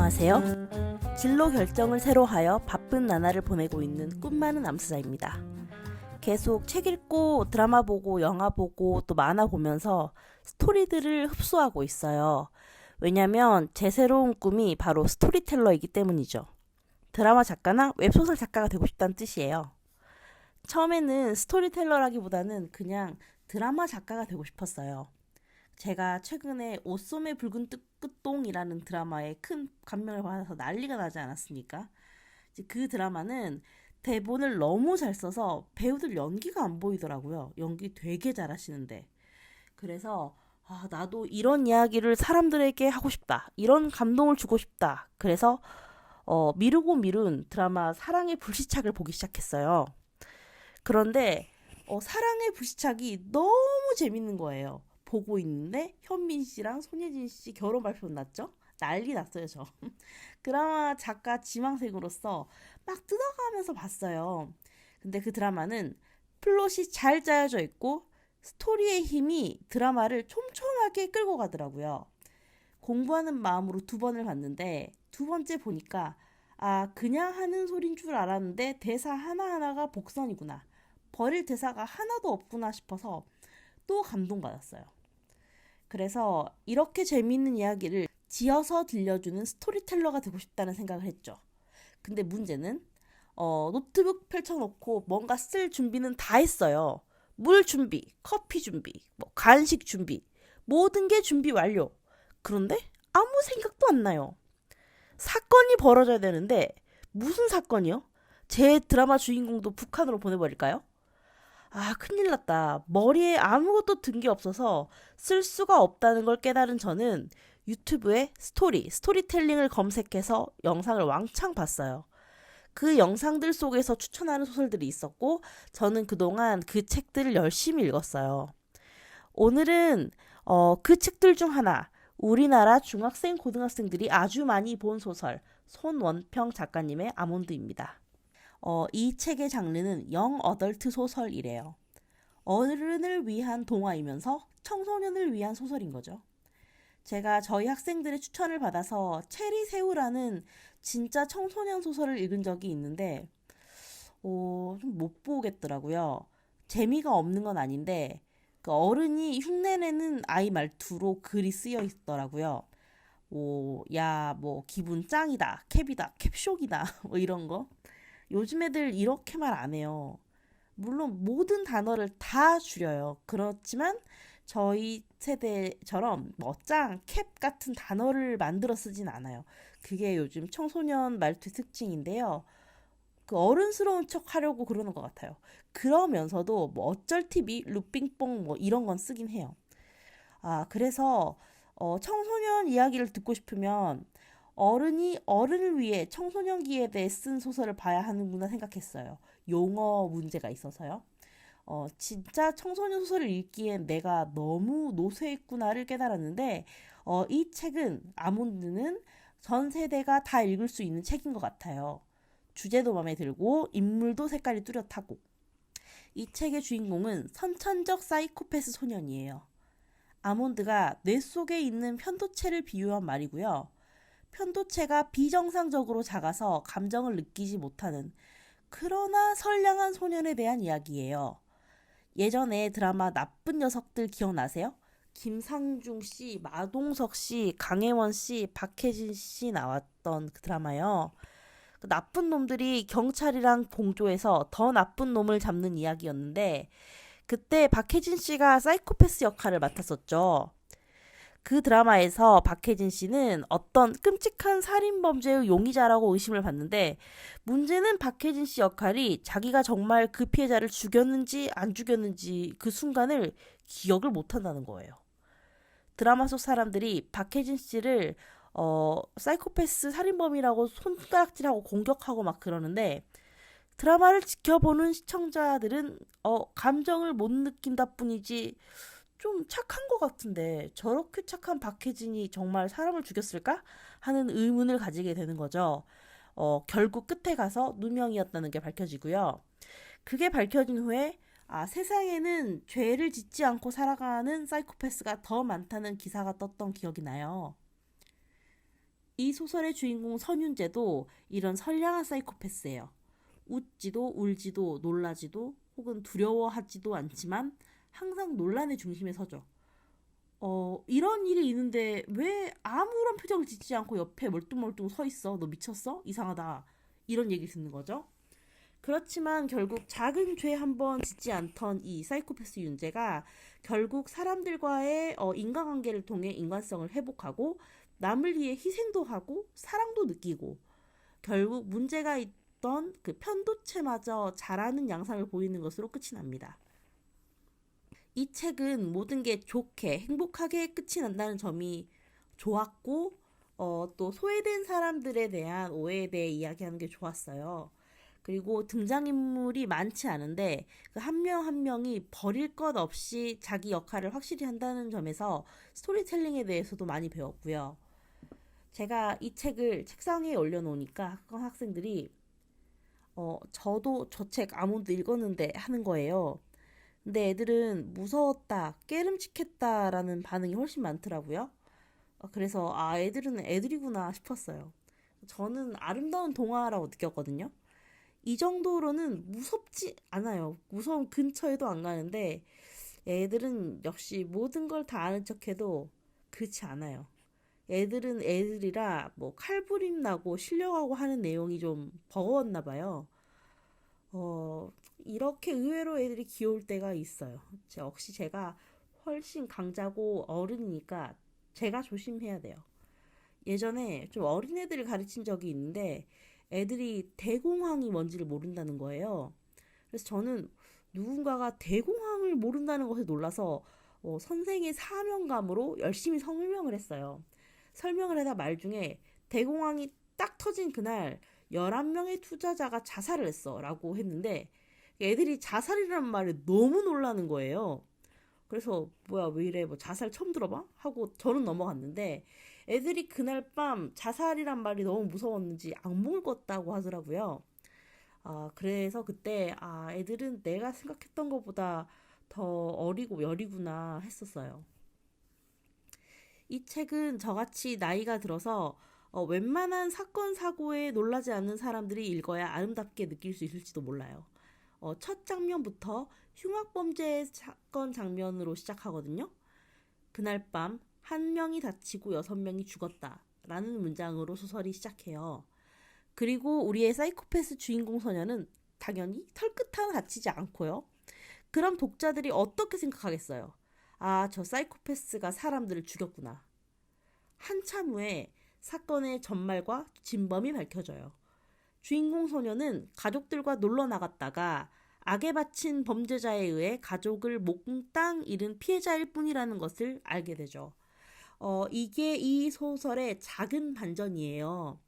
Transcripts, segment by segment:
안녕하세요. 진로 결정을 새로 하여 바쁜 나날을 보내고 있는 꿈 많은 암스자입니다. 계속 책 읽고 드라마 보고 영화 보고 또 만화 보면서 스토리들을 흡수하고 있어요. 왜냐면 제 새로운 꿈이 바로 스토리텔러이기 때문이죠. 드라마 작가나 웹소설 작가가 되고 싶다는 뜻이에요. 처음에는 스토리텔러라기보다는 그냥 드라마 작가가 되고 싶었어요. 제가 최근에 오소매 붉은 끝동이라는 드라마에 큰 감명을 받아서 난리가 나지 않았습니까? 이제 그 드라마는 대본을 너무 잘 써서 배우들 연기가 안 보이더라고요. 연기 되게 잘하시는데. 그래서 나도 이런 이야기를 사람들에게 하고 싶다. 이런 감동을 주고 싶다. 그래서 미루고 미룬 드라마 사랑의 불시착을 보기 시작했어요. 그런데 사랑의 불시착이 너무 재밌는 거예요. 보고 있는데 현민 씨랑 손예진 씨 결혼 발표 났죠? 난리 났어요, 저. 드라마 작가 지망생으로서 막 뜯어가면서 봤어요. 근데 그 드라마는 플롯이 잘 짜여져 있고 스토리의 힘이 드라마를 촘촘하게 끌고 가더라고요. 공부하는 마음으로 두 번을 봤는데 두 번째 보니까 그냥 하는 소린 줄 알았는데 대사 하나하나가 복선이구나. 버릴 대사가 하나도 없구나 싶어서 또 감동받았어요. 그래서 이렇게 재미있는 이야기를 지어서 들려주는 스토리텔러가 되고 싶다는 생각을 했죠. 근데 문제는 노트북 펼쳐놓고 뭔가 쓸 준비는 다 했어요. 물 준비, 커피 준비, 간식 준비, 모든 게 준비 완료. 그런데 아무 생각도 안 나요. 사건이 벌어져야 되는데 무슨 사건이요? 제 드라마 주인공도 북한으로 보내버릴까요? 큰일 났다. 머리에 아무것도 든 게 없어서 쓸 수가 없다는 걸 깨달은 저는 유튜브에 스토리텔링을 검색해서 영상을 왕창 봤어요. 그 영상들 속에서 추천하는 소설들이 있었고 저는 그동안 그 책들을 열심히 읽었어요. 오늘은 그 책들 중 하나, 우리나라 중학생, 고등학생들이 아주 많이 본 소설, 손원평 작가님의 아몬드입니다. 이 책의 장르는 영 어덜트 소설이래요. 어른을 위한 동화이면서 청소년을 위한 소설인 거죠. 제가 저희 학생들의 추천을 받아서 체리새우라는 진짜 청소년 소설을 읽은 적이 있는데 좀 못 보겠더라고요. 재미가 없는 건 아닌데 그 어른이 흉내내는 아이 말투로 글이 쓰여 있더라고요. 기분 짱이다, 캡이다, 캡쇼이다 이런 거. 요즘 애들 이렇게 말 안 해요. 물론 모든 단어를 다 줄여요. 그렇지만 저희 세대처럼 짱, 캡 같은 단어를 만들어 쓰진 않아요. 그게 요즘 청소년 말투의 특징인데요. 그 어른스러운 척 하려고 그러는 것 같아요. 그러면서도 어쩔 TV, 루빙뽕 이런 건 쓰긴 해요. 그래서 청소년 이야기를 듣고 싶으면 어른이 어른을 위해 청소년기에 대해 쓴 소설을 봐야 하는구나 생각했어요. 용어 문제가 있어서요. 진짜 청소년 소설을 읽기엔 내가 너무 노쇠했구나를 깨달았는데 이 책은 아몬드는 전 세대가 다 읽을 수 있는 책인 것 같아요. 주제도 마음에 들고 인물도 색깔이 뚜렷하고 이 책의 주인공은 선천적 사이코패스 소년이에요. 아몬드가 뇌 속에 있는 편도체를 비유한 말이고요. 편도체가 비정상적으로 작아서 감정을 느끼지 못하는 그러나 선량한 소년에 대한 이야기예요. 예전에 드라마 나쁜 녀석들 기억나세요? 김상중 씨, 마동석 씨, 강혜원 씨, 박혜진 씨 나왔던 그 드라마요. 그 나쁜 놈들이 경찰이랑 공조해서 더 나쁜 놈을 잡는 이야기였는데 그때 박혜진 씨가 사이코패스 역할을 맡았었죠. 그 드라마에서 박혜진 씨는 어떤 끔찍한 살인범죄의 용의자라고 의심을 받는데 문제는 박혜진 씨 역할이 자기가 정말 그 피해자를 죽였는지 안 죽였는지 그 순간을 기억을 못한다는 거예요. 드라마 속 사람들이 박혜진 씨를 사이코패스 살인범이라고 손가락질하고 공격하고 막 그러는데 드라마를 지켜보는 시청자들은 감정을 못 느낀다 뿐이지 좀 착한 것 같은데 저렇게 착한 박혜진이 정말 사람을 죽였을까? 하는 의문을 가지게 되는 거죠. 결국 끝에 가서 누명이었다는 게 밝혀지고요. 그게 밝혀진 후에 세상에는 죄를 짓지 않고 살아가는 사이코패스가 더 많다는 기사가 떴던 기억이 나요. 이 소설의 주인공 선윤재도 이런 선량한 사이코패스예요. 웃지도 울지도 놀라지도 혹은 두려워하지도 않지만 항상 논란의 중심에 서죠. 이런 일이 있는데 왜 아무런 표정을 짓지 않고 옆에 멀뚱멀뚱 서 있어? 너 미쳤어? 이상하다. 이런 얘기 듣는 거죠. 그렇지만 결국 작은 죄 한 번 짓지 않던 이 사이코패스 윤재가 결국 사람들과의 인간관계를 통해 인간성을 회복하고 남을 위해 희생도 하고 사랑도 느끼고 결국 문제가 있던 그 편도체마저 잘하는 양상을 보이는 것으로 끝이 납니다. 이 책은 모든 게 좋게 행복하게 끝이 난다는 점이 좋았고 또 소외된 사람들에 대한 오해에 대해 이야기하는 게 좋았어요. 그리고 등장인물이 많지 않은데 그 한 명 한 명이 버릴 것 없이 자기 역할을 확실히 한다는 점에서 스토리텔링에 대해서도 많이 배웠고요. 제가 이 책을 책상에 올려놓으니까 학생들이 저도 저 책 아무도 읽었는데 하는 거예요. 근데 애들은 무서웠다, 깨름칙했다라는 반응이 훨씬 많더라고요. 그래서 애들은 애들이구나 싶었어요. 저는 아름다운 동화라고 느꼈거든요. 이 정도로는 무섭지 않아요. 무서운 근처에도 안 가는데 애들은 역시 모든 걸 다 아는 척해도 그렇지 않아요. 애들은 애들이라 뭐 칼부림 나고 실려가고 하는 내용이 좀 버거웠나 봐요. 이렇게 의외로 애들이 귀여울 때가 있어요. 역시 제가 훨씬 강자고 어른이니까 제가 조심해야 돼요. 예전에 좀 어린애들을 가르친 적이 있는데 애들이 대공황이 뭔지를 모른다는 거예요. 그래서 저는 누군가가 대공황을 모른다는 것에 놀라서 선생의 사명감으로 열심히 설명을 했어요. 설명을 하다 말 중에 대공황이 딱 터진 그날 11명의 투자자가 자살을 했어 라고 했는데 애들이 자살이라는 말에 너무 놀라는 거예요. 그래서 뭐야 왜 이래 뭐 자살 처음 들어봐? 하고 저는 넘어갔는데 애들이 그날 밤 자살이란 말이 너무 무서웠는지 악몽을 꿨다고 하더라고요. 그래서 그때 애들은 내가 생각했던 것보다 더 어리고 여리구나 했었어요. 이 책은 저같이 나이가 들어서 웬만한 사건 사고에 놀라지 않는 사람들이 읽어야 아름답게 느낄 수 있을지도 몰라요. 첫 장면부터 흉악범죄 사건 장면으로 시작하거든요. 그날 밤 한 명이 다치고 6명이 죽었다 라는 문장으로 소설이 시작해요. 그리고 우리의 사이코패스 주인공 소녀는 당연히 털끝 하나 다치지 않고요. 그럼 독자들이 어떻게 생각하겠어요? 저 사이코패스가 사람들을 죽였구나. 한참 후에 사건의 전말과 진범이 밝혀져요. 주인공 소녀는 가족들과 놀러 나갔다가 악에 바친 범죄자에 의해 가족을 몽땅 잃은 피해자일 뿐이라는 것을 알게 되죠. 이게 이 소설의 작은 반전이에요.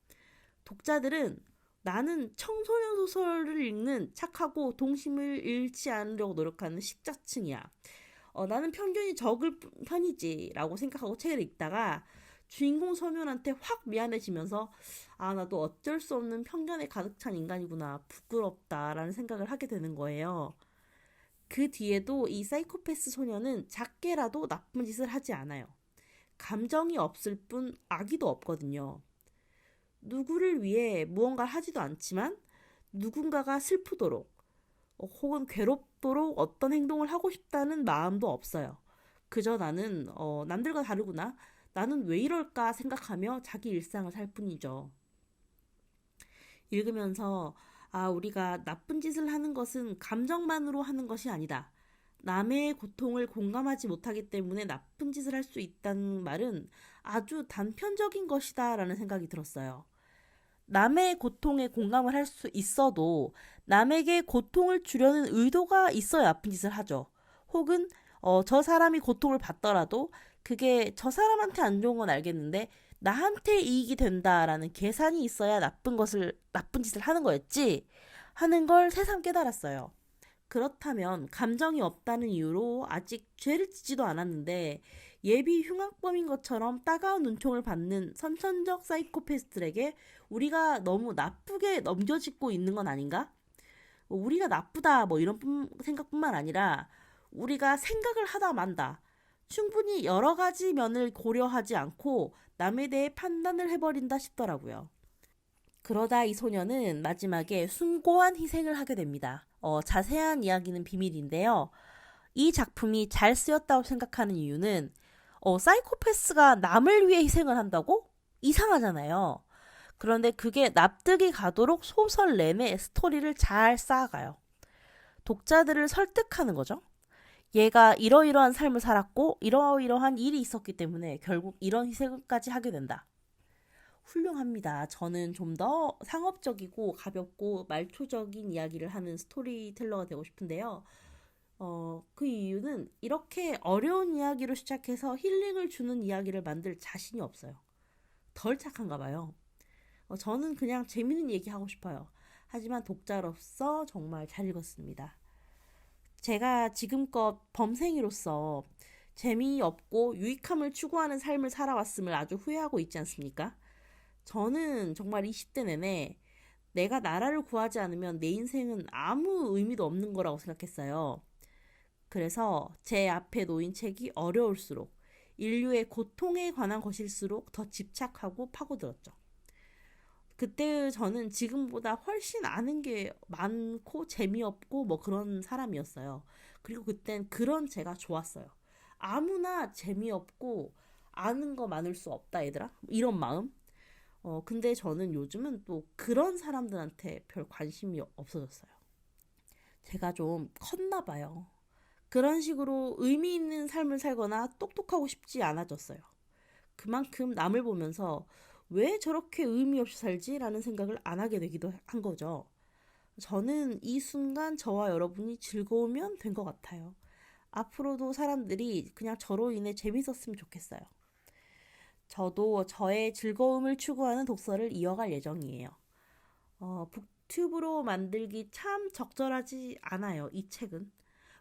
독자들은 나는 청소년 소설을 읽는 착하고 동심을 잃지 않으려고 노력하는 식자층이야. 나는 편견이 적을 편이지 라고 생각하고 책을 읽다가 주인공 소년한테 확 미안해지면서 나도 어쩔 수 없는 편견에 가득 찬 인간이구나 부끄럽다라는 생각을 하게 되는 거예요. 그 뒤에도 이 사이코패스 소년은 작게라도 나쁜 짓을 하지 않아요. 감정이 없을 뿐 악의도 없거든요. 누구를 위해 무언가를 하지도 않지만 누군가가 슬프도록 혹은 괴롭도록 어떤 행동을 하고 싶다는 마음도 없어요. 그저 나는 남들과 다르구나. 나는 왜 이럴까 생각하며 자기 일상을 살 뿐이죠. 읽으면서 우리가 나쁜 짓을 하는 것은 감정만으로 하는 것이 아니다. 남의 고통을 공감하지 못하기 때문에 나쁜 짓을 할 수 있다는 말은 아주 단편적인 것이다 라는 생각이 들었어요. 남의 고통에 공감을 할 수 있어도 남에게 고통을 주려는 의도가 있어야 나쁜 짓을 하죠. 혹은 저 사람이 고통을 받더라도 그게 저 사람한테 안 좋은 건 알겠는데 나한테 이익이 된다라는 계산이 있어야 나쁜 짓을 하는 거였지 하는 걸 새삼 깨달았어요. 그렇다면 감정이 없다는 이유로 아직 죄를 짓지도 않았는데 예비 흉악범인 것처럼 따가운 눈총을 받는 선천적 사이코패스들에게 우리가 너무 나쁘게 넘겨짚고 있는 건 아닌가? 우리가 나쁘다 이런 생각뿐만 아니라 우리가 생각을 하다 만다. 충분히 여러 가지 면을 고려하지 않고 남에 대해 판단을 해버린다 싶더라고요. 그러다 이 소녀는 마지막에 숭고한 희생을 하게 됩니다. 자세한 이야기는 비밀인데요. 이 작품이 잘 쓰였다고 생각하는 이유는 사이코패스가 남을 위해 희생을 한다고? 이상하잖아요. 그런데 그게 납득이 가도록 소설 내내 스토리를 잘 쌓아가요. 독자들을 설득하는 거죠. 얘가 이러이러한 삶을 살았고 이러이러한 일이 있었기 때문에 결국 이런 희생까지 하게 된다. 훌륭합니다. 저는 좀 더 상업적이고 가볍고 말초적인 이야기를 하는 스토리텔러가 되고 싶은데요. 그 이유는 이렇게 어려운 이야기로 시작해서 힐링을 주는 이야기를 만들 자신이 없어요. 덜 착한가 봐요. 저는 그냥 재밌는 얘기 하고 싶어요. 하지만 독자로서 정말 잘 읽었습니다. 제가 지금껏 범생이로서 재미없고 유익함을 추구하는 삶을 살아왔음을 아주 후회하고 있지 않습니까? 저는 정말 20대 내내 내가 나라를 구하지 않으면 내 인생은 아무 의미도 없는 거라고 생각했어요. 그래서 제 앞에 놓인 책이 어려울수록 인류의 고통에 관한 것일수록 더 집착하고 파고들었죠. 그때 저는 지금보다 훨씬 아는 게 많고 재미없고 뭐 그런 사람이었어요. 그리고 그땐 그런 제가 좋았어요. 아무나 재미없고 아는 거 많을 수 없다 얘들아. 이런 마음. 근데 저는 요즘은 또 그런 사람들한테 별 관심이 없어졌어요. 제가 좀 컸나 봐요. 그런 식으로 의미 있는 삶을 살거나 똑똑하고 싶지 않아졌어요. 그만큼 남을 보면서 왜 저렇게 의미 없이 살지? 라는 생각을 안 하게 되기도 한 거죠. 저는 이 순간 저와 여러분이 즐거우면 된 것 같아요. 앞으로도 사람들이 그냥 저로 인해 재밌었으면 좋겠어요. 저도 저의 즐거움을 추구하는 독서를 이어갈 예정이에요. 북튜브로 만들기 참 적절하지 않아요, 이 책은.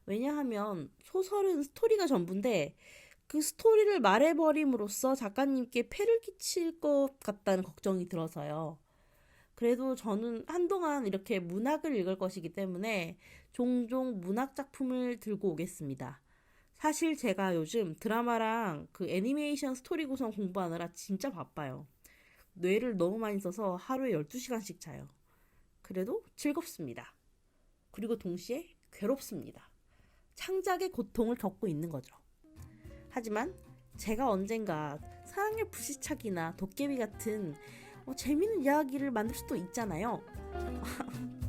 왜냐하면 소설은 스토리가 전부인데 그 스토리를 말해버림으로써 작가님께 폐를 끼칠 것 같다는 걱정이 들어서요. 그래도 저는 한동안 이렇게 문학을 읽을 것이기 때문에 종종 문학 작품을 들고 오겠습니다. 사실 제가 요즘 드라마랑 그 애니메이션 스토리 구성 공부하느라 진짜 바빠요. 뇌를 너무 많이 써서 하루에 12시간씩 자요. 그래도 즐겁습니다. 그리고 동시에 괴롭습니다. 창작의 고통을 겪고 있는 거죠. 하지만 제가 언젠가 사랑의 불시착이나 도깨비 같은 재밌는 이야기를 만들 수도 있잖아요.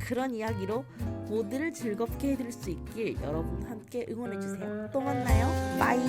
그런 이야기로 모두를 즐겁게 해드릴 수 있길 여러분 함께 응원해주세요. 또 만나요. 바이.